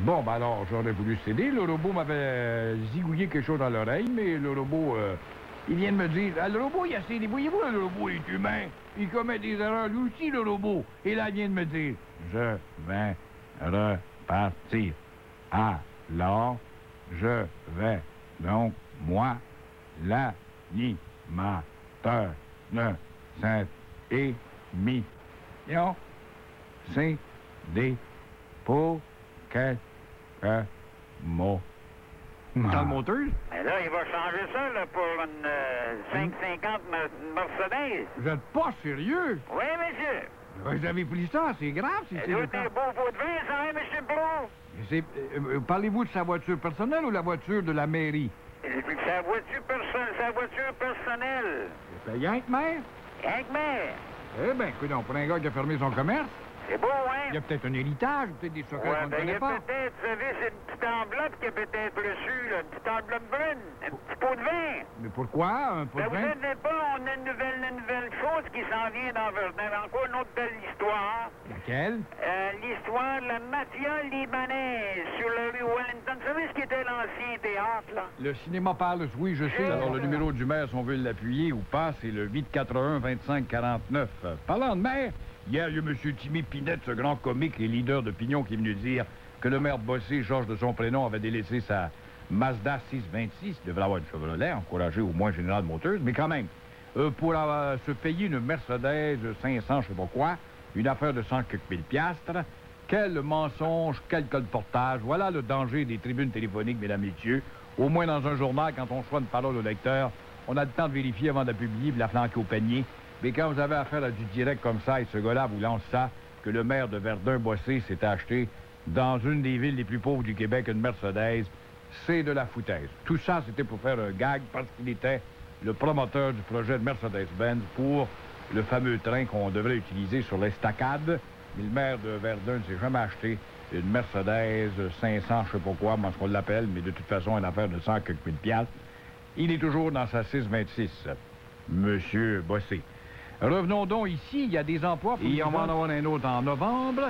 Bon, ben alors, j'aurais voulu céder. Le robot m'avait zigouillé quelque chose dans l'oreille, mais le robot, il vient de me dire, ah, le robot, il a cédé. Voyez-vous, le robot est humain. Il commet des erreurs, lui aussi, le robot. Et là, il vient de me dire, je vais repartir. Alors, je vais donc, moi, l'animateur de cette émission, céder pour quelques mots. Dans le moteur? Mais là, il va changer ça là, pour une 550 Mercedes. Vous êtes pas sérieux? Oui, monsieur. Vous avez pris ça, c'est grave si Ça c'est doit le être un cas. beau pot de vin, ça, hein, monsieur Bro? Parlez-vous de sa voiture personnelle ou la voiture de la mairie? Sa voiture personnelle. C'est payant, mère? Hein, que mère? Eh bien, écoute, pour un gars qui a fermé son commerce, C'est beau, hein? il y a peut-être un héritage, peut-être des secrets qu'on ne ben, il y connaît a pas. peut-être, vous savez, c'est une petite enveloppe qui a peut-être reçu, là, une petite enveloppe brune, un petit pot de vin. Mais pourquoi un pot Ben, de vous vin? savez pas, on a une nouvelle chose qui s'en vient dans Verdun. Encore une autre belle histoire. Laquelle? L'histoire de la mafia libanaise sur la rue Wellington. Vous savez ce qui était l'ancien théâtre, là? Le cinéma Palace, oui, je sais. Alors, le numéro du maire, si on veut l'appuyer ou pas, c'est le 881-2549. Parlant de maire, hier, il y a M. Timmy Pinette, ce grand comique et leader d'opinion, qui est venu dire que le maire Bossé, Georges de son prénom, avait délaissé sa Mazda 626. Il devrait avoir une Chevrolet, encouragé au moins Général Motors, mais quand même, pour se payer une Mercedes 500, je sais pas quoi, une affaire de 100 quelques mille piastres. Quel mensonge, quel colportage. Voilà le danger des tribunes téléphoniques, mesdames et messieurs. Au moins dans un journal, quand on reçoit une parole au lecteur, on a le temps de vérifier avant de la publier et de la flanquer au panier. Mais quand vous avez affaire à du direct comme ça, et ce gars-là vous lance ça, que le maire de Verdun-Bossé s'est acheté dans une des villes les plus pauvres du Québec, une Mercedes, c'est de la foutaise. Tout ça, c'était pour faire un gag parce qu'il était le promoteur du projet de Mercedes-Benz pour le fameux train qu'on devrait utiliser sur l'estacade. Mais le maire de Verdun ne s'est jamais acheté une Mercedes 500, je sais pas quoi, comment on l'appelle, mais de toute façon, une affaire de 100 quelques mille piastres. Il est toujours dans sa 626, Monsieur Bossé. Revenons donc ici, il y a des emplois. Il y en va en avoir un autre en novembre.